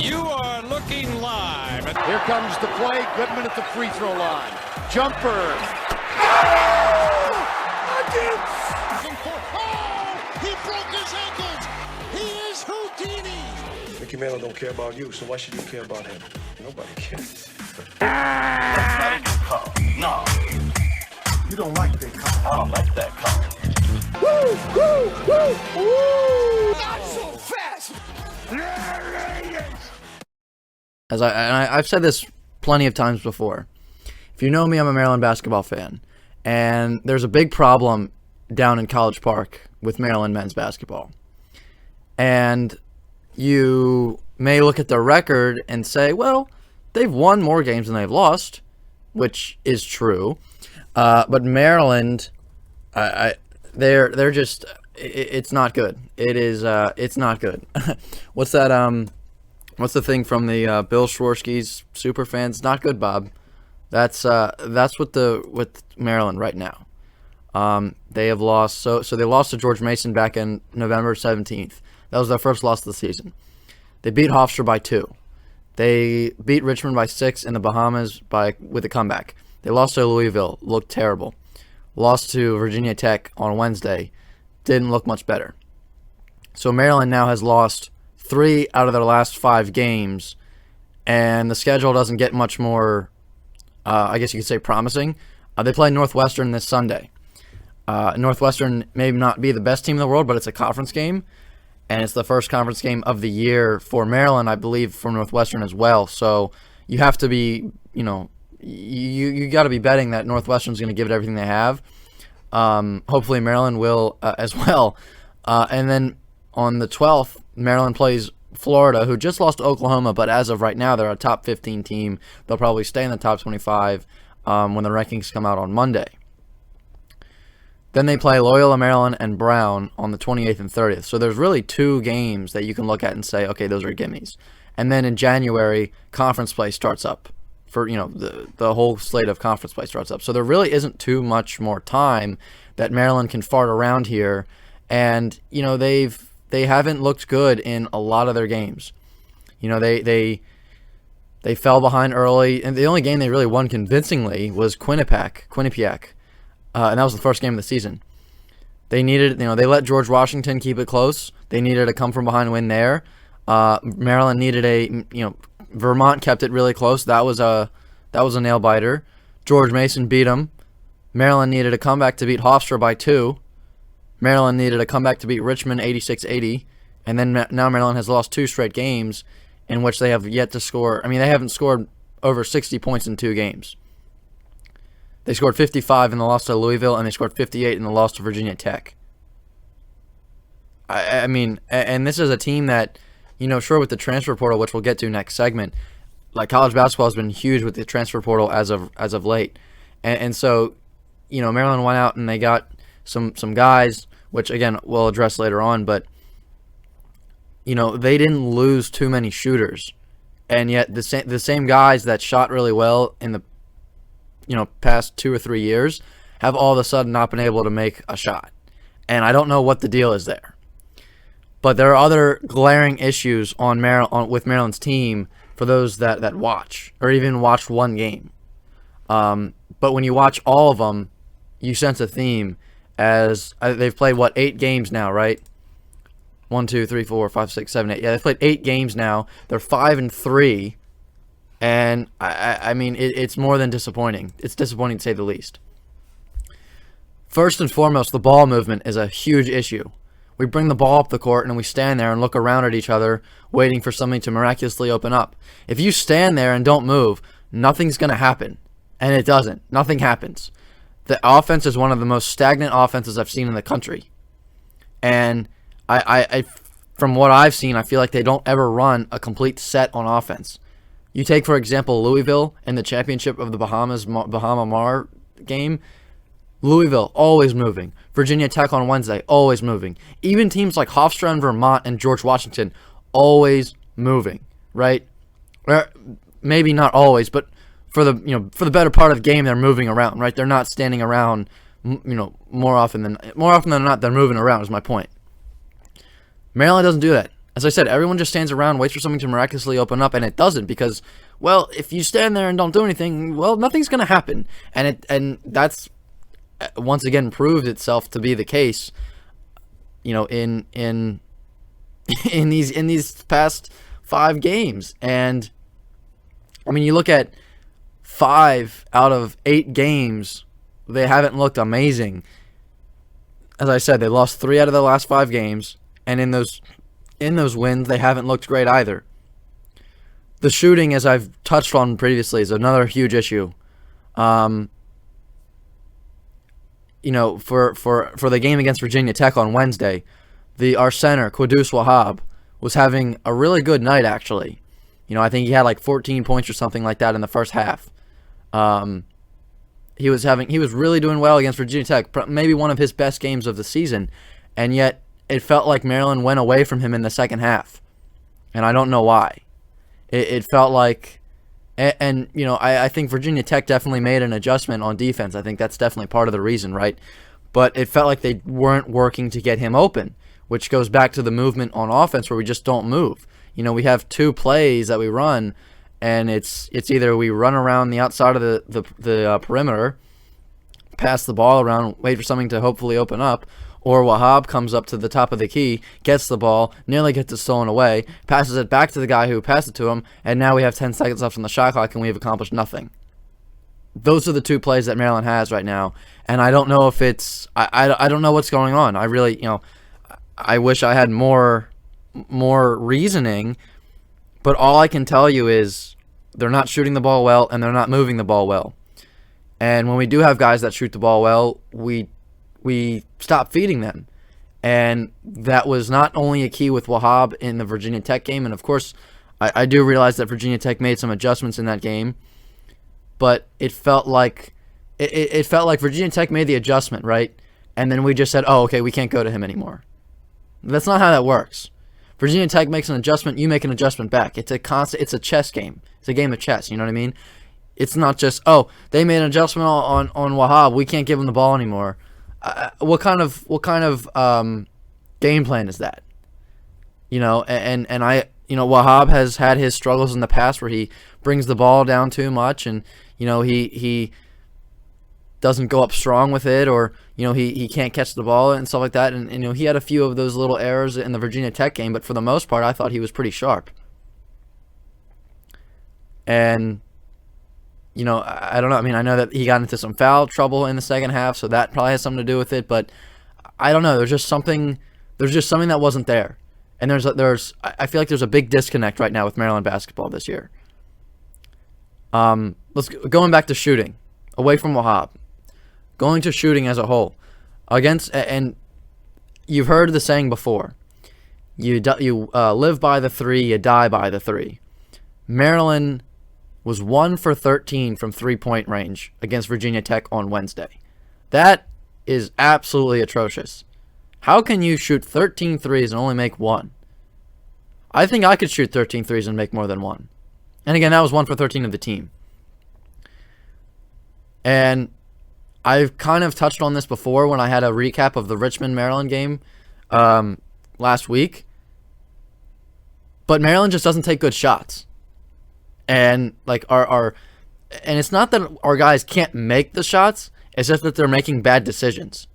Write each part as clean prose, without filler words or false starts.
You are looking live. Here comes the play. Goodman at the free throw line. Jumper. He broke his ankles. He is Houdini. Mickey Mantle don't care about you, so why should you care about him? Nobody cares. That's not a good call. No. You don't like that call. I don't like that call. Woo, woo, woo, woo. Not so fast. As I've said this plenty of times before. If you know me, I'm a Maryland basketball fan. And there's a big problem down in College Park with Maryland men's basketball. And you may look at their record and say, well, they've won more games than they've lost, which is true. But Maryland, they're just, it's not good. It's not good. What's that? What's the thing from the Bill Schwarsky's super fans? Not good, Bob. That's with Maryland right now. They have lost. So they lost to George Mason back in November 17th. That was their first loss of the season. They beat Hofstra by 2. They beat Richmond by 6 in the Bahamas with a comeback. They lost to Louisville, looked terrible. Lost to Virginia Tech on Wednesday, didn't look much better. So Maryland now has lost 3 out of their last 5 games, and the schedule doesn't get much more, I guess you could say, promising. They play Northwestern this Sunday. Northwestern may not be the best team in the world, but it's a conference game, and it's the first conference game of the year for Maryland, I believe, for Northwestern as well. So you have to be, you got to be betting that Northwestern's going to give it everything they have. Hopefully Maryland will as well. And then on the 12th, Maryland plays Florida, who just lost to Oklahoma, but as of right now, they're a top 15 team. They'll probably stay in the top 25 when the rankings come out on Monday. Then they play Loyola Maryland and Brown on the 28th and 30th. So there's really 2 games that you can look at and say, okay, those are gimmies. And then in January, conference play starts up. For the whole slate of conference play starts up. So there really isn't too much more time that Maryland can fart around here. And, they haven't looked good in a lot of their games. They fell behind early, and the only game they really won convincingly was Quinnipiac. And that was the first game of the season. They needed, they let George Washington keep it close. They needed a come from behind win there. Maryland needed Vermont kept it really close. That was a nail biter. George Mason beat them. Maryland needed a comeback to beat Hofstra by 2. Maryland needed a comeback to beat Richmond 86-80. And then now Maryland has lost 2 straight games in which they have yet to score. They haven't scored over 60 points in 2 games. They scored 55 in the loss to Louisville, and they scored 58 in the loss to Virginia Tech. And this is a team that, sure, with the transfer portal, which we'll get to next segment, like college basketball has been huge with the transfer portal as of late. And so, Maryland went out and they got some guys, which, again, we'll address later on, but, they didn't lose too many shooters. And yet the same guys that shot really well in the, past 2 or 3 years have all of a sudden not been able to make a shot. And I don't know what the deal is there. But there are other glaring issues with Maryland's team for those that watch or even watched one game. But when you watch all of them, you sense a theme as they've played, 8 games now, right? 1, 2, 3, 4, 5, 6, 7, 8. Yeah, they've played 8 games now. They're 5-3. And, it's more than disappointing. It's disappointing to say the least. First and foremost, the ball movement is a huge issue. We bring the ball up the court and we stand there and look around at each other waiting for something to miraculously open up. If you stand there and don't move, nothing's going to happen. And it doesn't. Nothing happens. The offense is one of the most stagnant offenses I've seen in the country. And I from what I've seen, I feel like they don't ever run a complete set on offense. You take, for example, Louisville in the championship of the Bahama Mar game. Louisville, always moving. Virginia Tech on Wednesday, always moving. Even teams like Hofstra and Vermont and George Washington, always moving, right? Or maybe not always, but for the better part of the game, they're moving around, right? They're not standing around, more often than not, they're moving around is my point. Maryland doesn't do that. As I said, everyone just stands around, waits for something to miraculously open up, and it doesn't because, well, if you stand there and don't do anything, well, nothing's going to happen. And that's once again proved itself to be the case, in these past 5 games. And I mean, you look at 5 out of 8 games, they haven't looked amazing. As I said, they lost 3 out of the last 5 games, and in those wins, they haven't looked great either. The shooting, as I've touched on previously, is another huge issue. For the game against Virginia Tech on Wednesday, our center, Quddus Wahab, was having a really good night, actually. I think he had like 14 points or something like that in the first half. He was really doing well against Virginia Tech, maybe one of his best games of the season, and yet it felt like Maryland went away from him in the second half, and I don't know why. It felt like, I think Virginia Tech definitely made an adjustment on defense. I think that's definitely part of the reason, right? But it felt like they weren't working to get him open, which goes back to the movement on offense where we just don't move. We have 2 plays that we run, and it's either we run around the outside of the perimeter, pass the ball around, wait for something to hopefully open up, or Wahab comes up to the top of the key, gets the ball, nearly gets it stolen away, passes it back to the guy who passed it to him, and now we have 10 seconds left on the shot clock and we have accomplished nothing. Those are the 2 plays that Maryland has right now, and I don't know if it's I don't know what's going on. I really, I wish I had more reasoning, but all I can tell you is they're not shooting the ball well and they're not moving the ball well. And when we do have guys that shoot the ball well, we stop feeding them. And that was not only a key with Wahab in the Virginia Tech game, and of course, I do realize that Virginia Tech made some adjustments in that game, but it felt like Virginia Tech made the adjustment, right? And then we just said, oh, okay, we can't go to him anymore. That's not how that works. Virginia Tech makes an adjustment, you make an adjustment back. It's a chess game. It's a game of chess, you know what I mean? It's not just, oh, they made an adjustment on Wahab, we can't give him the ball anymore. What kind of game plan is that? Wahab has had his struggles in the past where he brings the ball down too much, and he doesn't go up strong with it, or he can't catch the ball and stuff like that. And he had a few of those little errors in the Virginia Tech game, but for the most part, I thought he was pretty sharp. And I don't know. I mean, I know that he got into some foul trouble in the second half, so that probably has something to do with it. But I don't know. There's just something that wasn't there, and I feel like there's a big disconnect right now with Maryland basketball this year. Going back to shooting, away from Wahab, going to shooting as a whole, and you've heard the saying before. You live by the 3, you die by the 3. Maryland was 1 for 13 from 3-point range against Virginia Tech on Wednesday. That is absolutely atrocious. How can you shoot 13 threes and only make 1? I think I could shoot 13 threes and make more than 1. And again, that was 1 for 13 of the team. And I've kind of touched on this before when I had a recap of the Richmond-Maryland game last week. But Maryland just doesn't take good shots. And and it's not that our guys can't make the shots, it's just that they're making bad decisions.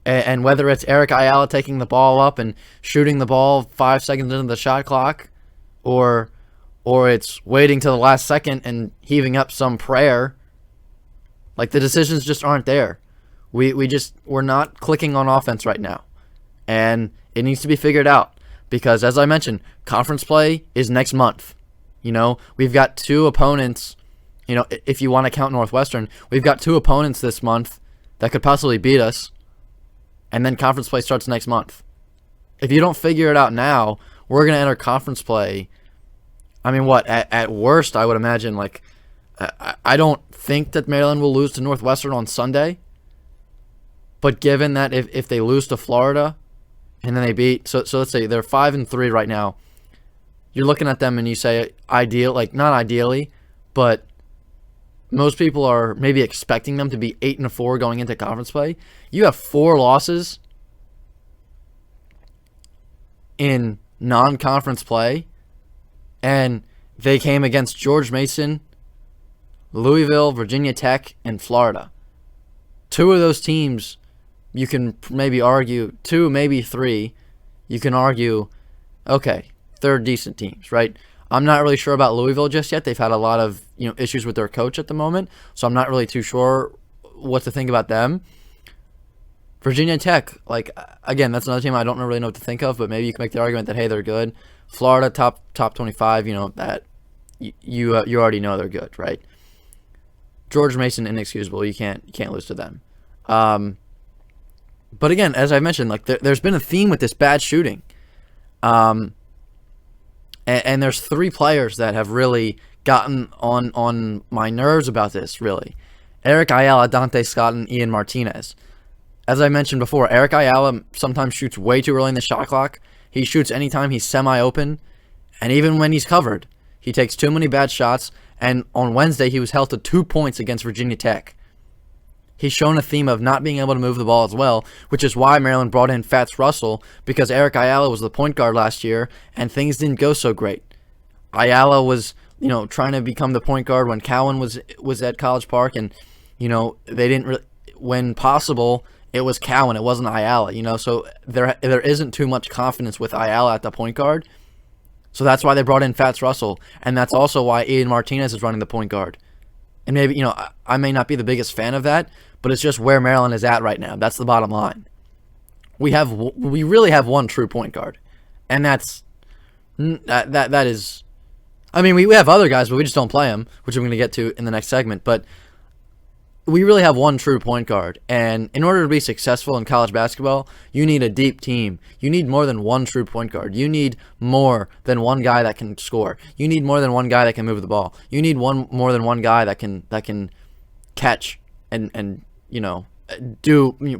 And whether it's Eric Ayala taking the ball up and shooting the ball 5 seconds into the shot clock, or it's waiting till the last second and heaving up some prayer, the decisions just aren't there. We're not clicking on offense right now, and it needs to be figured out because, as I mentioned, conference play is next month. We've got 2 opponents, if you want to count Northwestern, we've got 2 opponents this month that could possibly beat us, and then conference play starts next month. If you don't figure it out now, we're going to enter conference play. I mean, at worst, I would imagine, I don't think that Maryland will lose to Northwestern on Sunday, but given that if they lose to Florida, and then they beat, so let's say they're 5-3 right now, you're looking at them and you say not ideally, but most people are maybe expecting them to be 8-4 going into conference play. You have 4 losses in non-conference play, and they came against George Mason, Louisville, Virginia Tech, and Florida. 2 of those teams, you can maybe argue, 2, maybe 3, you can argue, okay, they're decent teams, right? I'm not really sure about Louisville just yet. They've had a lot of issues with their coach at the moment, so I'm not really too sure what to think about them. Virginia Tech, like, again, that's another team I don't really know what to think of, but maybe you can make the argument that, hey, they're good. Florida, top 25, that you already know they're good, right? George Mason, inexcusable. You can't lose to them. But again, as I mentioned, like there's been a theme with this bad shooting. And there's 3 players that have really gotten on my nerves about this, really. Eric Ayala, Dante Scott, and Ian Martinez. As I mentioned before, Eric Ayala sometimes shoots way too early in the shot clock. He shoots anytime he's semi-open, and even when he's covered, he takes too many bad shots, and on Wednesday he was held to 2 points against Virginia Tech. He's shown a theme of not being able to move the ball as well, which is why Maryland brought in Fats Russell, because Eric Ayala was the point guard last year, and things didn't go so great. Ayala was, trying to become the point guard when Cowan was at College Park, and, they didn't really, when possible, it was Cowan, it wasn't Ayala, so there isn't too much confidence with Ayala at the point guard. So that's why they brought in Fats Russell, and that's also why Ian Martinez is running the point guard. And maybe, I may not be the biggest fan of that, but it's just where Maryland is at right now. That's the bottom line. We really have one true point guard, and that is, I mean, we have other guys, but we just don't play them, which I'm going to get to in the next segment. But we really have one true point guard, and in order to be successful in college basketball, you need a deep team. You need more than one true point guard. You need more than one guy that can score. You need more than one guy that can move the ball. You need more than one guy that can catch and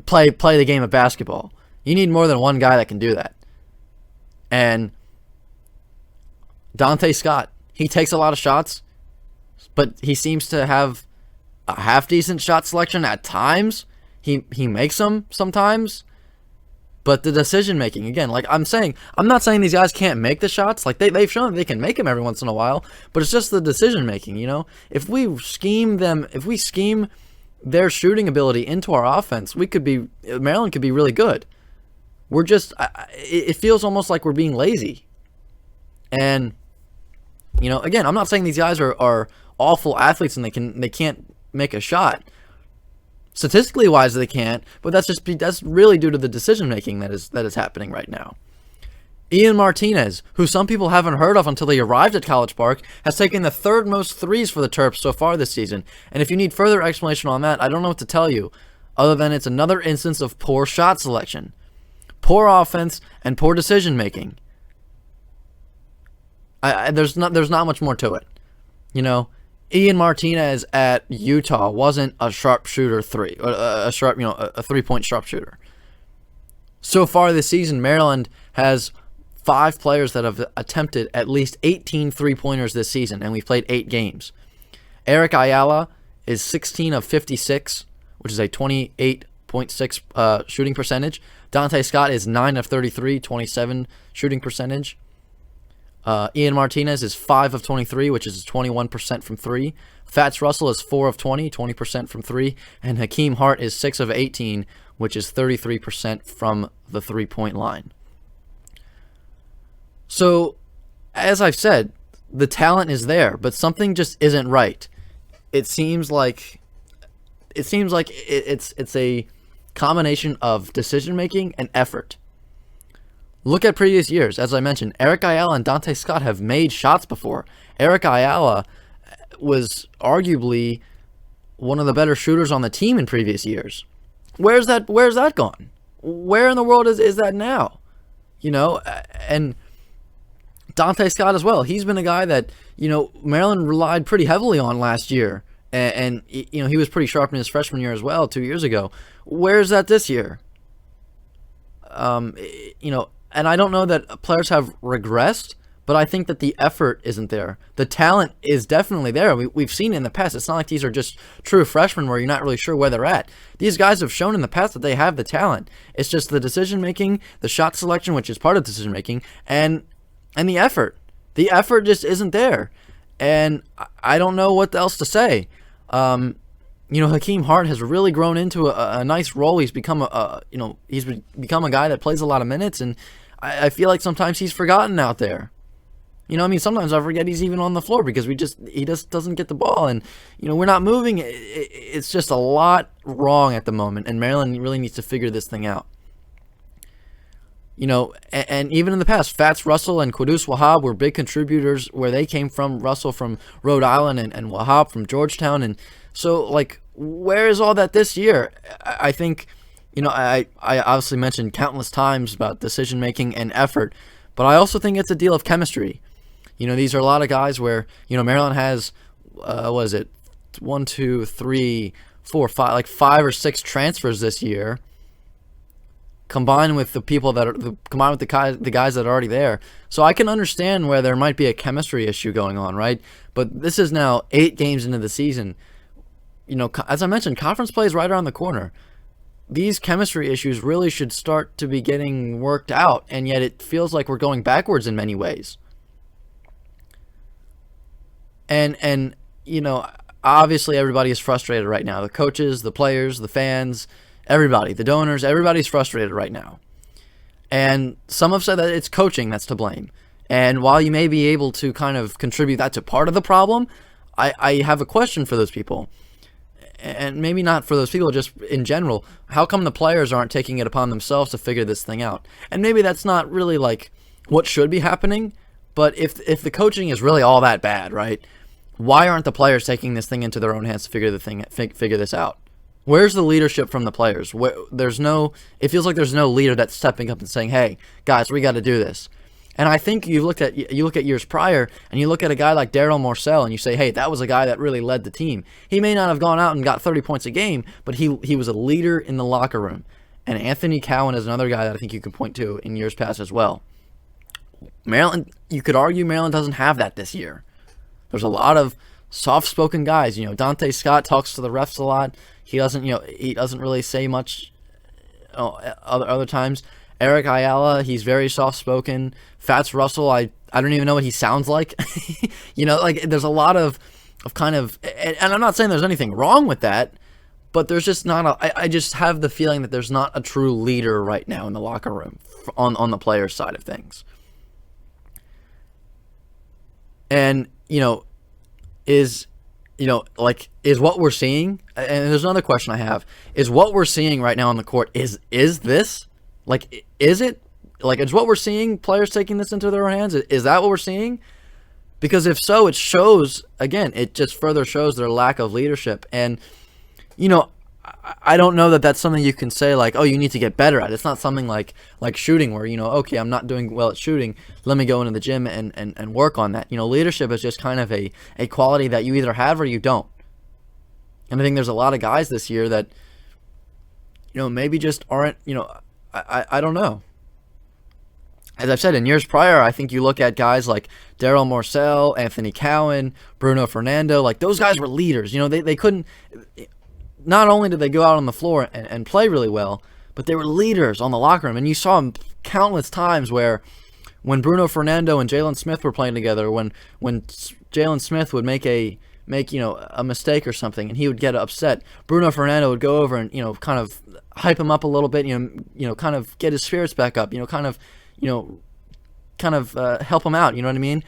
play the game of basketball. You need more than one guy that can do that. And Dante Scott, he takes a lot of shots, but he seems to have a half-decent shot selection at times. He makes them sometimes, but the decision-making, again, like I'm not saying these guys can't make the shots. Like they've shown that they can make them every once in a while, but it's just the decision-making, If we scheme their shooting ability into our offense, Maryland could be really good. It feels almost like we're being lazy. And, again, I'm not saying these guys are awful athletes and they can't make a shot. Statistically wise, they can't, but that's really due to the decision making that is happening right now. Ian Martinez, who some people haven't heard of until he arrived at College Park, has taken the 3rd most threes for the Terps so far this season. And if you need further explanation on that, I don't know what to tell you, other than it's another instance of poor shot selection, poor offense, and poor decision making. There's not much more to it, Ian Martinez at Utah wasn't a sharpshooter a 3-point sharpshooter. So far this season, Maryland has 5 players that have attempted at least 18 3-pointers this season, and we've played 8 games. Eric Ayala is 16 of 56, which is a 28.6 shooting percentage. Dante Scott is 9 of 33, 27 shooting percentage. Ian Martinez is 5 of 23, which is 21% from 3. Fats Russell is 4 of 20, 20% from 3. And Hakeem Hart is 6 of 18, which is 33% from the 3-point line. So, as I've said, the talent is there, but something just isn't right. It seems like it's a combination of decision-making and effort. Look at previous years. As I mentioned, Eric Ayala and Dante Scott have made shots before. Eric Ayala was arguably one of the better shooters on the team in previous years. Where's that gone? Where in the world is that now? And Dante Scott as well. He's been a guy that, Maryland relied pretty heavily on last year. And he was pretty sharp in his freshman year as well, 2 years ago. Where's that this year? And I don't know that players have regressed, but I think that the effort isn't there. The talent is definitely there. We've seen it in the past. It's not like these are just true freshmen where you're not really sure where they're at. These guys have shown in the past that they have the talent. It's just the decision-making, the shot selection, which is part of decision-making, and the effort. The effort just isn't there. And I don't know what else to say. Hakeem Hart has really grown into a nice role. He's become he's become a guy that plays a lot of minutes, and I feel like sometimes he's forgotten out there. Sometimes I forget he's even on the floor because he just doesn't get the ball, and we're not moving. It's just a lot wrong at the moment, and Maryland really needs to figure this thing out. And even in the past, Fats Russell and Quddus Wahab were big contributors where they came from. Russell from Rhode Island and Wahab from Georgetown. And so, where is all that this year? I think, I obviously mentioned countless times about decision-making and effort, but I also think it's a deal of chemistry. These are a lot of guys where, Maryland has, 1, 2, 3, 4, 5, 5 or 6 transfers this year, combined with the people combined with the guys that are already there. So I can understand where there might be a chemistry issue going on, right? But this is now 8 games into the season. As I mentioned, conference play is right around the corner. These chemistry issues really should start to be getting worked out, and yet it feels like we're going backwards in many ways. And obviously everybody is frustrated right now. The coaches, the players, the fans, everybody, the donors, everybody's frustrated right now. And some have said that it's coaching that's to blame. And while you may be able to kind of contribute that to part of the problem, I have a question for those people. And maybe not for those people, just in general. How come the players aren't taking it upon themselves to figure this thing out? And maybe that's not really what should be happening. But if the coaching is really all that bad, right? Why aren't the players taking this thing into their own hands to figure this out? Where's the leadership from the players? It feels like there's no leader that's stepping up and saying, "Hey, guys, we got to do this." And I think you look at years prior, and you look at a guy like Daryl Morcell, and you say, "Hey, that was a guy that really led the team." He may not have gone out and got 30 points a game, but he was a leader in the locker room. And Anthony Cowan is another guy that I think you can point to in years past as well. Maryland, you could argue Maryland doesn't have that this year. There's a lot of soft-spoken guys. Dante Scott talks to the refs a lot. He doesn't really say much other times. Eric Ayala, he's very soft-spoken. Fats Russell, I don't even know what he sounds like. There's a lot of kind of, and I'm not saying there's anything wrong with that, but there's just not I just have the feeling that there's not a true leader right now in the locker room on the players' side of things. And, is what we're seeing, and there's another question I have, is what we're seeing right now on the court, is this? Is it? Is what we're seeing players taking this into their own hands? Is that what we're seeing? Because if so, it shows, again, it just further shows their lack of leadership. And, I don't know that that's something you can say oh, you need to get better at. It's not something like shooting where, okay, I'm not doing well at shooting. Let me go into the gym and work on that. Leadership is just kind of a quality that you either have or you don't. And I think there's a lot of guys this year that, maybe just aren't, I don't know. As I've said, in years prior, I think you look at guys like Daryl Morcell, Anthony Cowan, Bruno Fernando, those guys were leaders. They couldn't... Not only did they go out on the floor and play really well, but they were leaders on the locker room. And you saw them countless times where when Bruno Fernando and Jalen Smith were playing together, when Jalen Smith would make a mistake or something and he would get upset, Bruno Fernando would go over and, kind of hype him up a little bit, kind of get his spirits back up, kind of help him out, you know what I mean?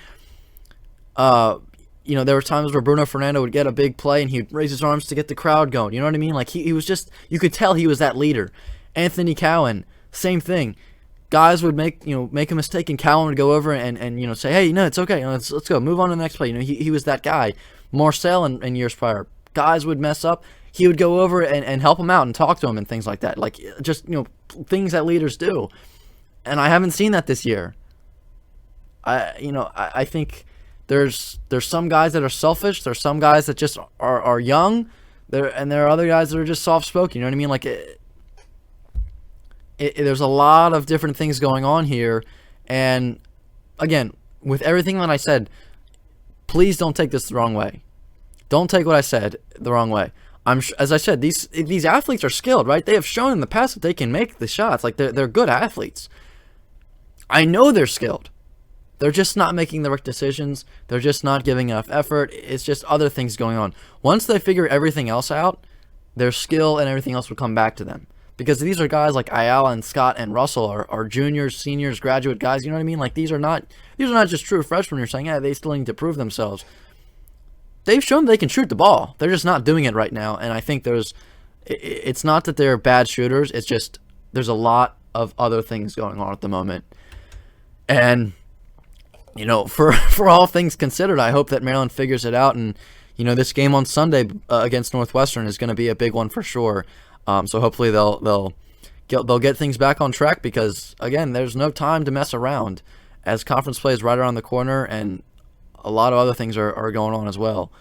There were times where Bruno Fernando would get a big play and he'd raise his arms to get the crowd going. You know what I mean? He was just, you could tell he was that leader. Anthony Cowan, same thing. Guys would make a mistake and Cowan would go over and say, "Hey, no, it's okay. Let's go. Move on to the next play." He was that guy. Morcell in years prior, guys would mess up. He would go over and help them out and talk to them and things like that. Things that leaders do. And I haven't seen that this year. I think there's some guys that are selfish. There's some guys that just are young. There are other guys that are just soft-spoken. You know what I mean? There's a lot of different things going on here. And again, with everything that I said, please don't take this the wrong way. Don't take what I said the wrong way. As I said, these athletes are skilled, right? They have shown in the past that they can make the shots. Like, they're good athletes. I know they're skilled. They're just not making the right decisions. They're just not giving enough effort. It's just other things going on. Once they figure everything else out, their skill and everything else will come back to them. Because these are guys like Ayala and Scott and Russell are juniors, seniors, graduate guys. You know what I mean? Like, these are not just true freshmen. You're saying, yeah, they still need to prove themselves. They've shown they can shoot the ball. They're just not doing it right now. And I think it's not that they're bad shooters. It's just there's a lot of other things going on at the moment. And, you know, for all things considered, I hope that Maryland figures it out. And, you know, this game on Sunday against Northwestern is going to be a big one for sure. So hopefully they'll get things back on track because, again, there's no time to mess around as conference play is right around the corner and a lot of other things are going on as well.